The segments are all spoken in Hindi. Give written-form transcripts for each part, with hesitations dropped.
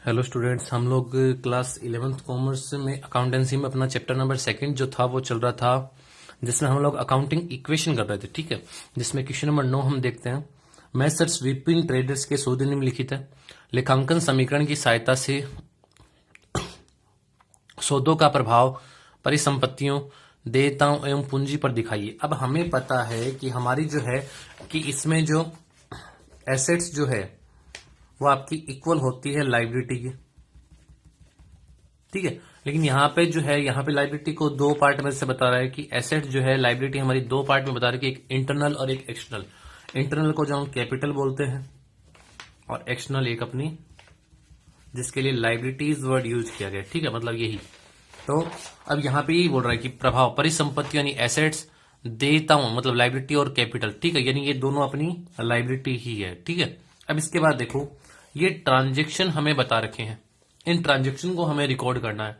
हेलो स्टूडेंट्स, हम लोग क्लास 11th कॉमर्स में अकाउंटेंसी में अपना चैप्टर नंबर 2 जो था वो चल रहा था, जिसमें हम लोग अकाउंटिंग इक्वेशन कर रहे थे। ठीक है, जिसमें क्वेश्चन नंबर 9 हम देखते हैं। मैसर्स विपिन ट्रेडर्स के शोध निम्नलिखित है। लेखांकन समीकरण की सहायता से सौदों का प्रभाव परिसंपत्तियों, देयताओं एवं पूंजी पर दिखाइए। अब हमें पता है कि हमारी जो है कि इसमें जो एसेट्स जो है वो आपकी इक्वल होती है लाइबिलिटी की। ठीक है, लेकिन यहाँ पे जो है, यहाँ पे लाइबिलिटी को दो पार्ट में से बता रहा है कि एसेट जो है, लाइबिलिटी हमारी दो पार्ट में बता रही है कि एक इंटरनल और एक एक्सटर्नल। इंटरनल को जो हम कैपिटल बोलते हैं और एक्सटर्नल एक अपनी, जिसके लिए लाइबिलिटीज वर्ड यूज किया गया। ठीक है, मतलब यही। तो अब यहाँ पे यही बोल रहा है कि प्रभाव परिसंपत्ति यानी एसेट्स, देयताओं मतलब लाइबिलिटी और कैपिटल। ठीक है, यानी ये दोनों अपनी लाइबिलिटी ही है। ठीक है, अब इसके बाद देखो, ये ट्रांजेक्शन हमें बता रखे हैं, इन ट्रांजेक्शन को हमें रिकॉर्ड करना है।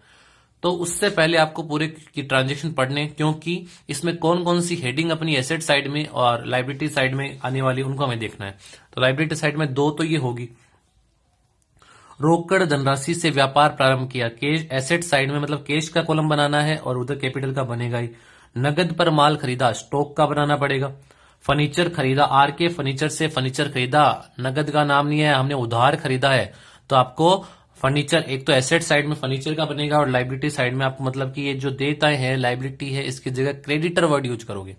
तो उससे पहले आपको पूरे की ट्रांजेक्शन पढ़ने, क्योंकि इसमें कौन कौन सी हेडिंग अपनी एसेट साइड में और लाइबिलिटी साइड में आने वाली, उनको हमें देखना है। तो लाइबिलिटी साइड में दो तो ये होगी, रोकड़ धनराशि से व्यापार प्रारंभ किया। कैश एसेट साइड में मतलब कैश का कॉलम बनाना है और उधर कैपिटल का बनेगा ही। नगद पर माल खरीदा, स्टॉक का बनाना पड़ेगा। फर्नीचर खरीदा, आर के फर्नीचर से फर्नीचर खरीदा, नगद का नाम नहीं है, हमने उधार खरीदा है। तो आपको फर्नीचर, एक तो एसेट साइड में फर्नीचर का बनेगा और लाइबिलिटी साइड में आपको मतलब कि ये जो देयताएं हैं, लाइबिलिटी है, इसकी जगह क्रेडिटर वर्ड यूज करोगे।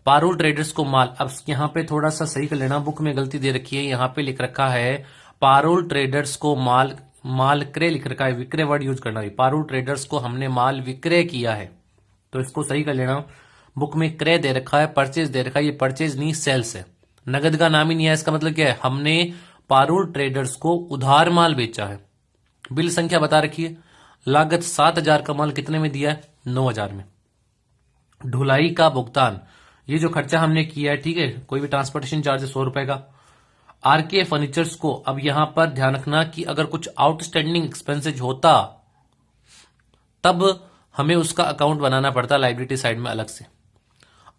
पारुल ट्रेडर्स को माल, अब यहाँ पे थोड़ा सा सही कर लेना, बुक में गलती दे रखी है, यहाँ पे लिख रखा है पारुल ट्रेडर्स को माल, माल क्रय लिख रखा है, विक्रय वर्ड यूज करना है। पारुल ट्रेडर्स को हमने माल विक्रय किया है, तो इसको सही कर लेना। बुक में क्रय दे रखा है, परचेज दे रखा है, ये परचेज नहीं सेल्स है, नगद का नाम ही नहीं है। इसका मतलब क्या है, हमने पारुल ट्रेडर्स को उधार माल बेचा है। बिल संख्या बता रखी है, लागत 7,000 का माल कितने में दिया है, 9,000 में। ढुलाई का भुगतान, ये जो खर्चा हमने किया है, ठीक है, कोई भी ट्रांसपोर्टेशन चार्ज 100 रुपए का। आरके फर्नीचर्स को, अब यहां पर ध्यान रखना कि अगर कुछ आउटस्टैंडिंग एक्सपेंसेज होता तब हमें उसका अकाउंट बनाना पड़ता लाइबिलिटी साइड में अलग से।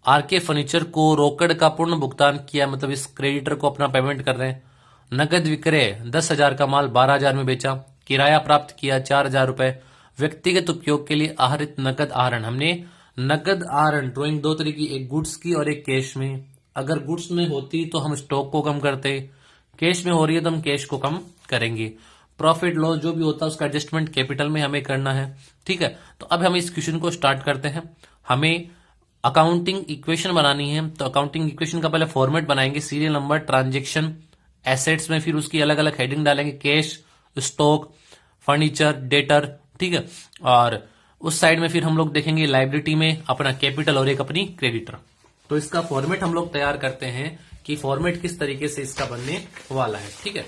आरके फर्नीचर को रोकड़ का पूर्ण भुगतान किया, मतलब इस क्रेडिटर को अपना पेमेंट कर रहे हैं। नगद विक्रय 10,000 का माल 12,000 में बेचा। किराया प्राप्त किया 4,000 रुपए। व्यक्तिगत उपयोग के लिए आहरित नगद आहरण, हमने नगद आहरण ड्रॉइंग दो तरह की, एक गुड्स की और एक कैश में। अगर गुड्स में होती तो हम स्टॉक को कम करते, कैश में हो रही है तो हम कैश को कम करेंगे। प्रॉफिट लॉस जो भी होता है उसका एडजस्टमेंट कैपिटल में हमें करना है। ठीक है, तो अब हम इस क्वेश्चन को स्टार्ट करते हैं। हमें अकाउंटिंग इक्वेशन बनानी है, तो अकाउंटिंग इक्वेशन का पहले फॉर्मेट बनाएंगे, सीरियल नंबर, ट्रांजेक्शन, एसेट्स में फिर उसकी अलग अलग हेडिंग डालेंगे, कैश, स्टॉक, फर्नीचर, डेटर। ठीक है, और उस साइड में फिर हम लोग देखेंगे लाइबिलिटी में अपना कैपिटल और एक अपनी क्रेडिटर। तो इसका फॉर्मेट हम लोग तैयार करते हैं कि फॉर्मेट किस तरीके से इसका बनने वाला है। ठीक है,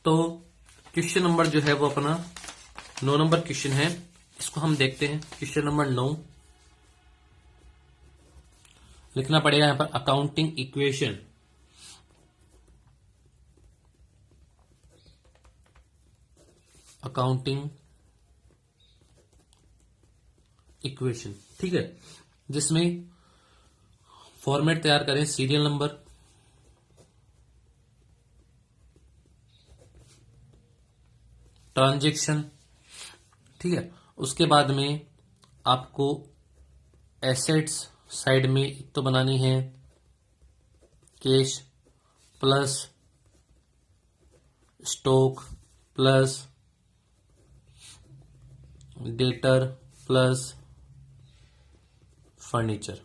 तो क्वेश्चन नंबर जो है वो अपना 9 नंबर क्वेश्चन है, इसको हम देखते हैं। क्वेश्चन नंबर 9 लिखना पड़ेगा यहां पर अकाउंटिंग इक्वेशन। अकाउंटिंग इक्वेशन, ठीक है, जिसमें फॉर्मेट तैयार करें, सीरियल नंबर, ट्रांजेक्शन, ठीक है, उसके बाद में आपको एसेट्स साइड में एक तो बनानी है cash plus stock plus debtor plus furniture.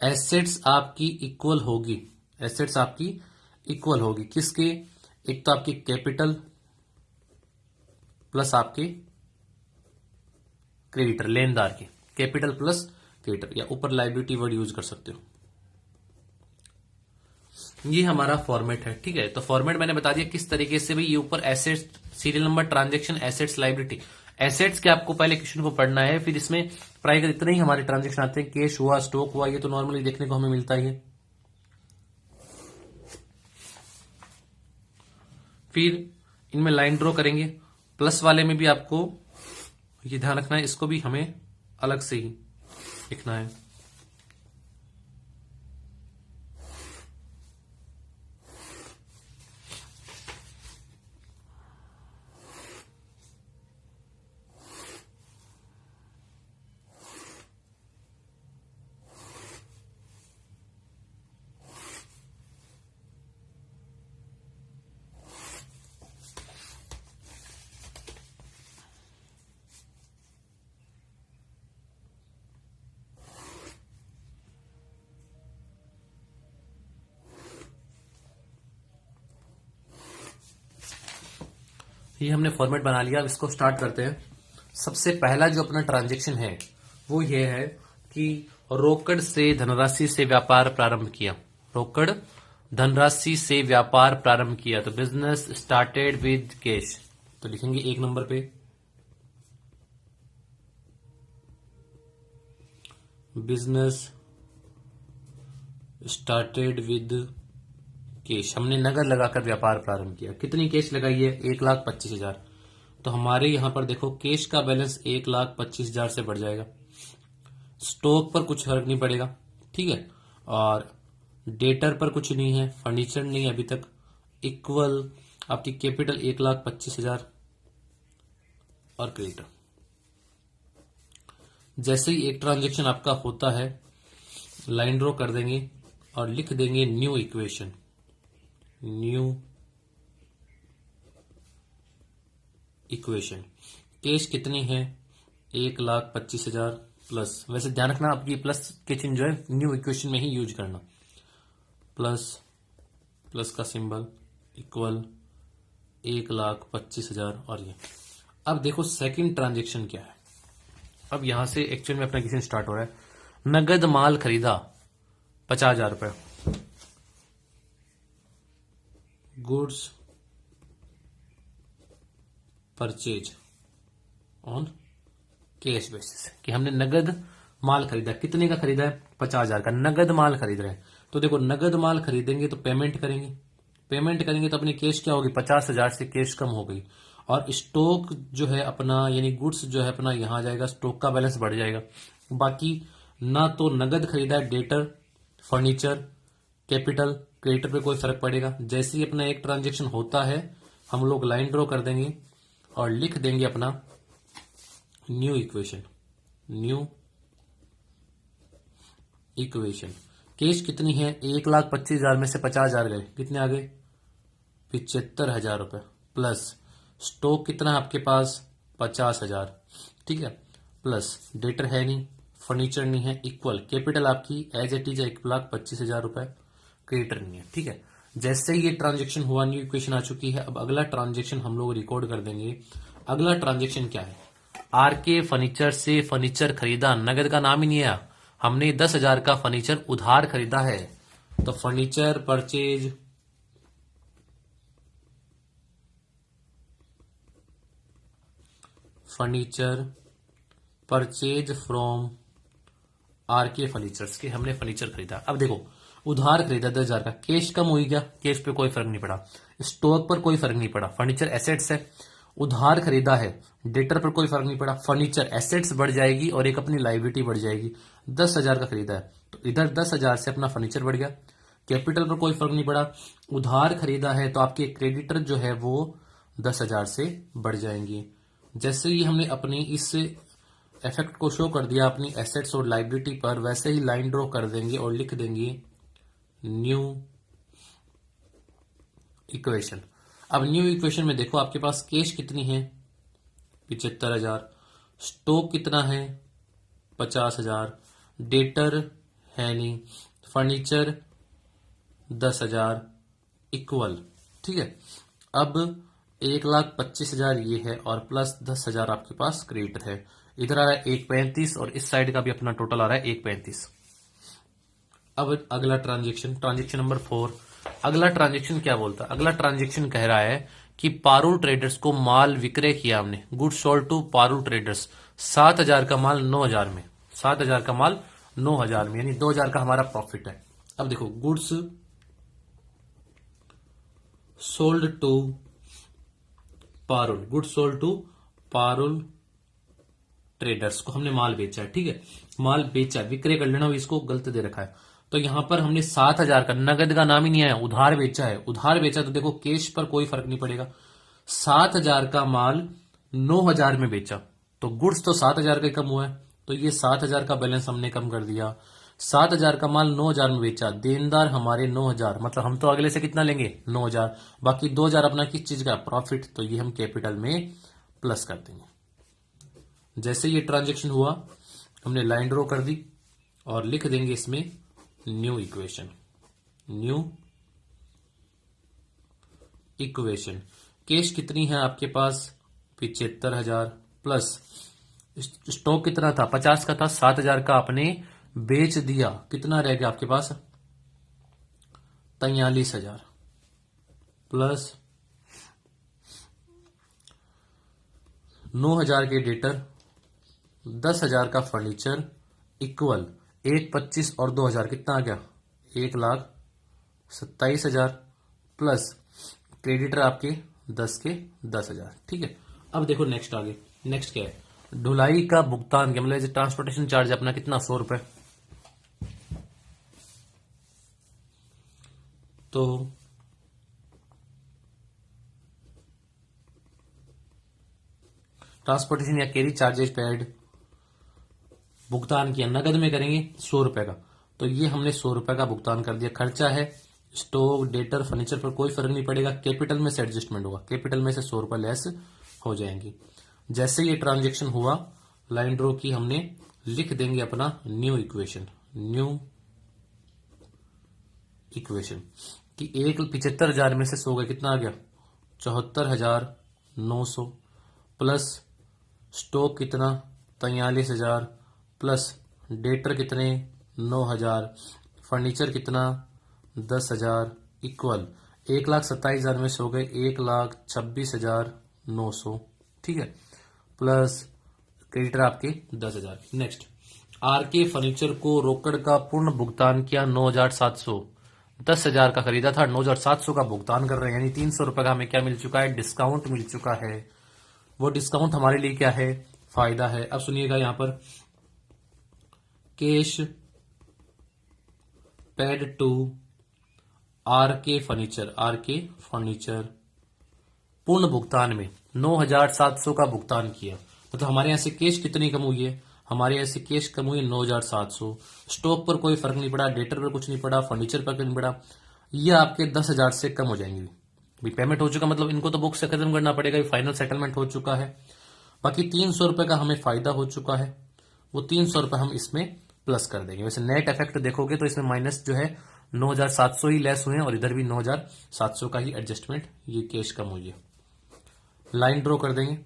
Assets आपकी इक्वल होगी, एसेट्स आपकी इक्वल होगी किसके, एक तो आपकी कैपिटल प्लस आपके क्रेडिटर, लेनदार के, कैपिटल प्लस क्रेडिटर, या ऊपर लाइबिलिटी वर्ड यूज कर सकते हो। ये हमारा फॉर्मेट है। ठीक है, तो फॉर्मेट मैंने बता दिया किस तरीके से भी, ये ऊपर assets, serial number, transaction, assets, liability. Assets के आपको पहले क्वेश्चन को पढ़ना है, फिर इसमें पढ़ाई कर इतने ही हमारे ट्रांजेक्शन आते हैं, कैश हुआ, स्टॉक हुआ, ये तो नॉर्मली देखने को हमें मिलता ही है। फिर इनमें लाइन ड्रॉ करेंगे, प्लस वाले में भी आपको ये ध्यान रखना है, इसको भी हमें अलग से ही लिखना है। ये हमने फॉर्मेट बना लिया। अब इसको स्टार्ट करते हैं। सबसे पहला जो अपना ट्रांजेक्शन है वो ये है कि रोकड़ से धनराशि से व्यापार प्रारंभ किया। रोकड़ धनराशि से व्यापार प्रारंभ किया, तो बिजनेस स्टार्टेड विद कैश। तो लिखेंगे 1 नंबर पे बिजनेस स्टार्टेड विद कैश। हमने नगद लगाकर व्यापार प्रारंभ किया। कितनी कैश लगाई है? 1,25,000। तो हमारे यहां पर देखो कैश का बैलेंस 1,25,000 से बढ़ जाएगा। स्टॉक पर कुछ फर्क नहीं पड़ेगा, ठीक है। और डेटर पर कुछ नहीं है, फर्नीचर नहीं है अभी तक। इक्वल आपकी कैपिटल 1,25,000 और क्रेडिटर। जैसे ही एक ट्रांजेक्शन आपका होता है लाइन ड्रॉ कर देंगे और लिख देंगे new equation. New equation. Cash कितनी है? 1,25,000 प्लस, वैसे ध्यान रखना आपकी प्लस के चिन्ह जो है न्यू इक्वेशन में ही यूज करना। प्लस, प्लस का सिंबल, इक्वल 1,25,000 और ये। अब देखो सेकंड ट्रांजेक्शन क्या है। अब यहां से एक्चुअल में अपना किसी स्टार्ट हो रहा है। नगद माल खरीदा 50,000 रुपए। Goods purchase on cash basis, कि हमने नगद माल खरीदा। कितने का खरीदा है? 50,000 का नगद माल खरीद रहे हैं। तो देखो नगद माल खरीदेंगे तो पेमेंट करेंगे। पेमेंट करेंगे तो अपनी कैश क्या होगी? 50,000 से कैश कम हो गई। और स्टॉक जो है अपना, यानी गुड्स जो है अपना यहां जाएगा, स्टॉक का बैलेंस बढ़ जाएगा। बाकी ना तो नगद खरीदा है, डेटर, फर्नीचर, कैपिटल, क्रेडिटर पे कोई फर्क पड़ेगा। जैसे ही अपना एक ट्रांजेक्शन होता है हम लोग लाइन ड्रॉ कर देंगे और लिख देंगे अपना new equation. New equation. Cash कितनी है? 1,25,000 में से 50,000 गए, कितने आ गए? 75,000 रुपए। प्लस स्टॉक कितना है आपके पास? 50,000, ठीक है। प्लस डेटर है नहीं, फर्नीचर नहीं है, इक्वल कैपिटल आपकी एज इट इज 1,25,000 रुपए। क्रेडिटर नहीं है, ठीक है। जैसे ही ये ट्रांजेक्शन हुआ न्यू इक्वेशन आ चुकी है। अब अगला ट्रांजेक्शन हम लोग रिकॉर्ड कर देंगे। अगला ट्रांजेक्शन क्या है? आरके फर्नीचर से फर्नीचर खरीदा। नगद का नाम ही नहीं आया, हमने 10,000 का फर्नीचर उधार खरीदा है। तो furniture purchase from RK furnitures के, हमने फर्नीचर खरीदा। अब देखो उधार खरीदा 10,000 का, कैश कम हो गया, कैश पे कोई फर्क नहीं पड़ा, स्टॉक पर कोई फर्क नहीं पड़ा, फर्नीचर एसेट्स है। उधार खरीदा है, डेटर पर कोई फर्क नहीं पड़ा, फर्नीचर एसेट्स बढ़ जाएगी और एक अपनी लाइबिलिटी बढ़ जाएगी। 10,000 का खरीदा है तो इधर 10,000 से अपना फर्नीचर बढ़ गया। कैपिटल पर कोई फर्क नहीं पड़ा। उधार खरीदा है तो आपके क्रेडिटर जो है वो 10,000 से बढ़ जाएंगे। जैसे ही हमने अपनी इस इफेक्ट को शो कर दिया अपनी एसेट्स और लाइबिलिटी पर, वैसे ही लाइन ड्रॉ कर देंगे और लिख देंगे न्यू इक्वेशन। अब न्यू इक्वेशन में देखो आपके पास कैश कितनी है? 75,000। स्टॉक कितना है? 50,000। डेटर है नहीं, फर्नीचर 10,000, इक्वल, ठीक है। अब 1,25,000 ये है और प्लस 10,000 आपके पास क्रेडिटर है। इधर आ रहा है 1,35 और इस साइड का भी अपना टोटल आ रहा है 1,35। अब अगला ट्रांजेक्शन, ट्रांजेक्शन नंबर 4। अगला ट्रांजेक्शन क्या बोलता है? अगला ट्रांजेक्शन कह रहा है कि पारुल ट्रेडर्स को माल विक्रय किया हमने। Good sold to Parul traders. 7,000 का माल 9,000 में, 7,000 का माल 9,000 में, यानी 2,000 का हमारा प्रॉफिट है। अब देखो goods sold to Parul, good sold to Parul traders को हमने माल बेचा है, ठीक है। माल बेचा, विक्रय कर लेना, इसको गलत दे रखा है। तो यहां पर हमने 7,000 का, नगद का नाम ही नहीं आया, उधार बेचा है। उधार बेचा तो देखो कैश पर कोई फर्क नहीं पड़ेगा। 7,000 का माल 9,000 में बेचा तो गुड्स तो 7,000 का कम हुआ है, तो ये 7,000 का बैलेंस हमने कम कर दिया। 7,000 का माल 9,000 में बेचा, देनदार हमारे 9,000, मतलब हम तो अगले से कितना लेंगे? 9,000। बाकी 2,000 अपना किस चीज का? प्रॉफिट। तो ये हम कैपिटल में प्लस कर देंगे। जैसे ये ट्रांजेक्शन हुआ हमने लाइन ड्रॉ कर दी और लिख देंगे इसमें new equation. New equation. Cash कितनी है आपके पास 75,000 प्लस स्टॉक कितना था 50 का था 7,000 का आपने बेच दिया, कितना रह गया आपके पास 43,000 प्लस 9,000 के डेटर 10,000 का फर्नीचर इक्वल 1,25 और 2,000 कितना आ गया 1,27,000 प्लस क्रेडिटर आपके 10 के 10,000। ठीक है, अब देखो नेक्स्ट आगे, नेक्स्ट क्या है ढुलाई का भुगतान क्या मतलब ट्रांसपोर्टेशन चार्ज अपना कितना 100 रुपए। तो ट्रांसपोर्टेशन या कैरी चार्जेस पेड भुगतान किया नगद में करेंगे 100 रुपए का, तो ये हमने 100 रुपए का भुगतान कर दिया। खर्चा है स्टोव डेटर फर्नीचर पर कोई फर्क नहीं पड़ेगा, कैपिटल में से एडजस्टमेंट होगा, कैपिटल में से 100 रुपए लेस हो जाएंगी। जैसे ये ट्रांजेक्शन हुआ लाइन ड्रॉ की हमने लिख देंगे अपना न्यू इक्वेशन कि 1,75,000 में से 100 गए कितना आ गया 74,900 प्लस स्टॉक कितना 43,000 प्लस डेटर कितने 9,000 फर्नीचर कितना 10,000 इक्वल 1,27,000 में से हो गए 1,26,900। ठीक है, प्लस क्रेडिटर आपके 10,000। नेक्स्ट आर के फर्नीचर को रोकड़ का पूर्ण भुगतान किया 9,700, 10,000 का खरीदा था 9,700 का भुगतान कर रहे हैं, यानी 300 रुपए का हमें क्या मिल चुका है डिस्काउंट मिल चुका है। वो डिस्काउंट हमारे लिए क्या है फायदा है। अब सुनिएगा यहां पर कैश पेड टू आर के फर्नीचर पूर्ण भुगतान में 9,700 का भुगतान किया, मतलब हमारे यहां से कैश कितनी कम हुई है हमारे यहां से कैश कम हुई 9,700। स्टॉक पर कोई फर्क नहीं पड़ा, डेटर पर कुछ नहीं पड़ा, फर्नीचर पर नहीं पड़ा, ये आपके 10,000 से कम हो जाएंगे। भी पेमेंट हो चुका मतलब इनको तो बुक से खत्म करना पड़ेगा, फाइनल सेटलमेंट हो चुका है। बाकी 300 रुपए का हमें फायदा हो चुका है, वो 300 रुपए हम इसमें प्लस कर देंगे। वैसे नेट इफेक्ट देखोगे तो इसमें माइनस जो है 9,700 ही लेस हुए और इधर भी 9,700 का ही एडजस्टमेंट, ये कैश कम हुई है। लाइन ड्रॉ कर देंगे,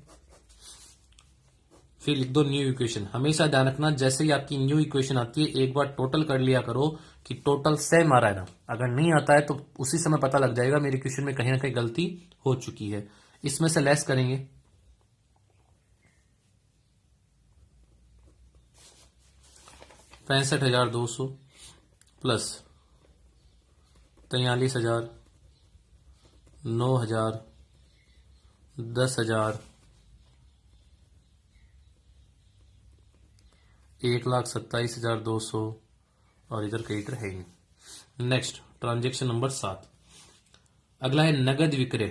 फिर लिख दो न्यू इक्वेशन। हमेशा ध्यान रखना जैसे ही आपकी न्यू इक्वेशन आती है एक बार टोटल कर लिया करो कि टोटल सेम आ रहा है ना, अगर नहीं आता है तो उसी समय पता लग जाएगा मेरी इक्वेशन में कहीं ना कहीं गलती हो चुकी है। इसमें से लेस करेंगे 65,200 प्लस 43,000 9,000 10,000 1,27,200 और इधर क्रेडिटर है ही नहीं। नेक्स्ट ट्रांजेक्शन नंबर 7, अगला है नगद विक्रय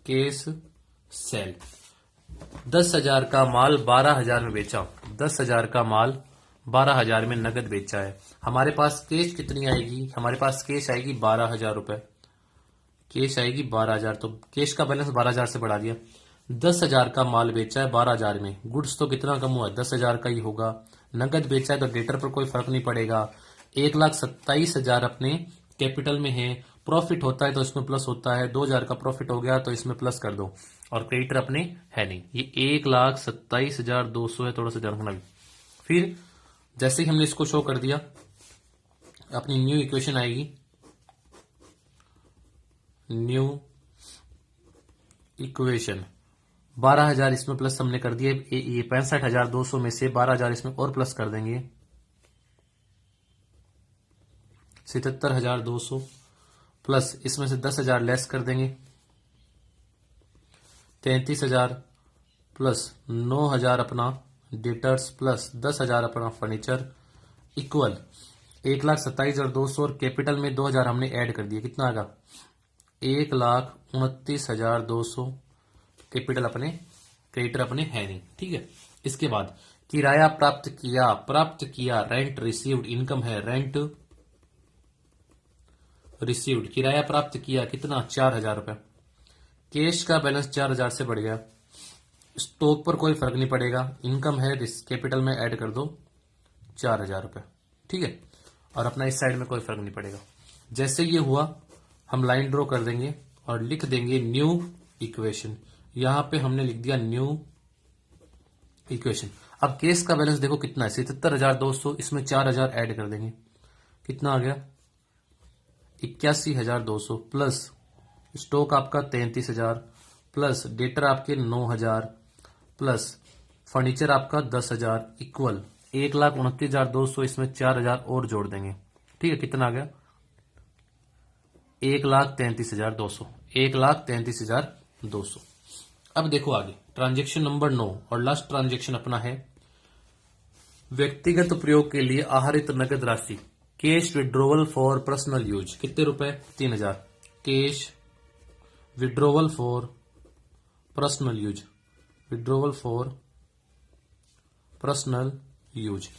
केस सेल। 10,000 का माल 12,000 में बेचा, 10,000 का माल 12,000 में नगद बेचा है। हमारे पास कैश कितनी आएगी, हमारे पास कैश आएगी 12,000 रुपए, कैश आएगी 12,000, तो कैश का बैलेंस 12,000 से बढ़ा दिया। 10,000 का माल बेचा है 12,000 में, गुड्स तो कितना कम हुआ 10,000 का ही होगा, नगद बेचा है तो डेटर पर कोई फर्क नहीं पड़ेगा। 1,27,000 अपने कैपिटल में है, प्रॉफिट होता है तो इसमें प्लस होता है, 2,000 का प्रॉफिट हो गया तो इसमें प्लस कर दो, और क्रेडिटर अपने है नहीं, ये 1,27,200 है, थोड़ा सा ध्यान रखना। फिर जैसे ही हमने इसको शो कर दिया अपनी न्यू इक्वेशन आएगी, न्यू इक्वेशन 12,000 इसमें प्लस हमने कर दिए, ये 65,200 में से 12,000 इसमें और प्लस कर देंगे 77,200 प्लस इसमें से 10,000 लेस कर देंगे 33,000 प्लस 9,000 अपना डेटर्स प्लस 10,000 अपना फर्नीचर इक्वल 1,27,200 और कैपिटल में 2,000 हमने ऐड कर दिया, कितना आएगा 1,29,200। कैपिटल अपने क्रेडिटर अपने है नहीं। ठीक है, इसके बाद किराया प्राप्त किया रेंट रिसीव्ड, इनकम है रेंट रिसीव्ड, किराया प्राप्त किया कितना 4,000 रुपए, कैश का बैलेंस 4,000 से बढ़ गया, स्टॉक पर कोई फर्क नहीं पड़ेगा, इनकम है कैपिटल में ऐड कर दो 4,000 रुपए। ठीक है, और अपना इस साइड में कोई फर्क नहीं पड़ेगा। जैसे ये हुआ हम लाइन ड्रॉ कर देंगे और लिख देंगे न्यू इक्वेशन। यहां पे हमने लिख दिया न्यू इक्वेशन। अब केस का बैलेंस देखो कितना है, 77,200, इसमें 4,000 ऐड कर देंगे, कितना आ गया 81,200, प्लस स्टॉक आपका 33,000, प्लस डेटर आपके 9,000, प्लस फर्नीचर आपका 10,000 इक्वल 1,29,200। इसमें 4,000 और जोड़ देंगे, ठीक है, कितना आ गया 1,33,200, 1,33,200। अब देखो आगे ट्रांजेक्शन नंबर 9 और लास्ट ट्रांजेक्शन अपना है व्यक्तिगत प्रयोग के लिए आहरित नगद राशि, cash withdrawal for personal use. कितने रुपए 3,000, cash withdrawal for personal use, withdrawal for personal use.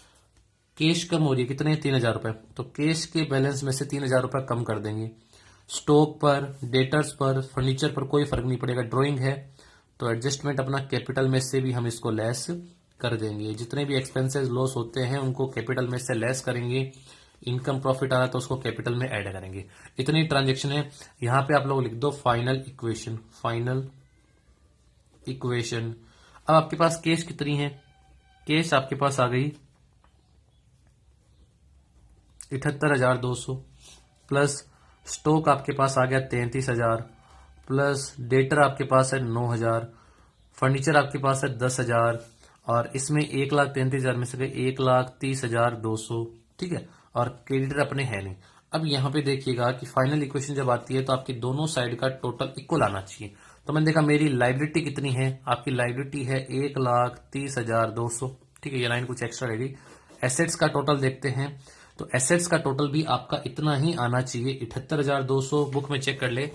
Cash कम हो रही है, कितने 3,000 रुपए, तो कैश के बैलेंस में से 3,000 रुपए कम कर देंगे। स्टॉक पर, डेटर्स पर, फर्नीचर पर कोई फर्क नहीं पड़ेगा, ड्राइंग है तो एडजस्टमेंट अपना कैपिटल में से भी हम इसको लेस कर देंगे। जितने भी एक्सपेंसेस लॉस होते हैं उनको कैपिटल में से लेस करेंगे, इनकम प्रॉफिट आ रहा है तो उसको कैपिटल में ऐड करेंगे। इतनी ट्रांजेक्शन है। यहां पे आप लोग लिख दो फाइनल इक्वेशन, फाइनल इक्वेशन। अब आपके पास कैश कितनी है, कैश आपके पास आ गई 78,200, प्लस स्टॉक आपके पास आ गया 33,000, प्लस डेटर आपके पास है 9,000, फर्नीचर आपके पास है 10,000, और इसमें 1,33,000 में से गए 1,30,200, ठीक है, और क्रेडिटर अपने है नहीं। अब यहां पे देखिएगा कि फाइनल इक्वेशन जब आती है तो आपकी दोनों साइड का टोटल इक्वल आना चाहिए। तो मैंने देखा मेरी लाइबिलिटी कितनी है, आपकी लाइबिलिटी है 1,30,200, ठीक है, ये लाइन कुछ एक्स्ट्रा रहेगी। एसेट्स का टोटल देखते हैं तो एसेट्स का टोटल भी आपका इतना ही आना चाहिए 78,200। बुक में चेक कर ले,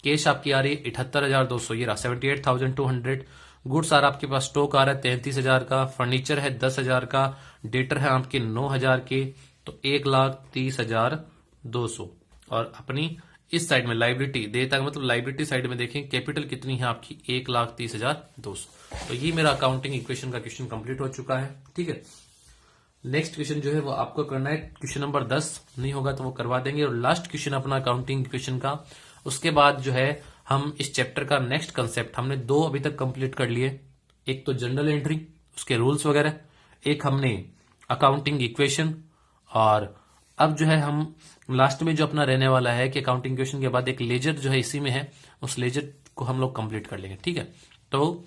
कैश आपकी आ रही है 78,200, ये रहा 78,200। गुड्स आ रहा आपके पास, स्टॉक आ रहा है 33,000 का, फर्नीचर है 10,000 का, डेटर है आपके 9,000 के, तो 1,30,200। और अपनी इस साइड में लाइबिलिटी देता है, मतलब लाइबिलिटी साइड में देखें कैपिटल कितनी है आपकी 1,30,200। तो ये मेरा अकाउंटिंग इक्वेशन का क्वेश्चन कंप्लीट हो चुका है, ठीक है। नेक्स्ट क्वेश्चन जो है वो आपको करना है क्वेश्चन नंबर 10, नहीं होगा तो वो करवा देंगे। और लास्ट क्वेश्चन अपना अकाउंटिंग क्वेश्चन का, उसके बाद जो है हम इस चैप्टर का नेक्स्ट कंसेप्ट, हमने 2 अभी तक कंप्लीट कर लिए, एक तो जनरल एंट्री उसके रूल्स वगैरह, एक हमने अकाउंटिंग इक्वेशन, और अब जो है हम लास्ट में जो अपना रहने वाला है कि अकाउंटिंग इक्वेशन के बाद एक लेजर जो है इसी में है, उस लेजर को हम लोग कंप्लीट कर लेंगे, ठीक है। तो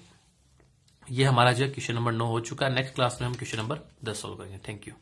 ये हमारा जो है क्वेश्चन नंबर 9 हो चुका है। नेक्स्ट क्लास में हम क्वेश्चन नंबर 10 सॉल्व करेंगे। Thank you.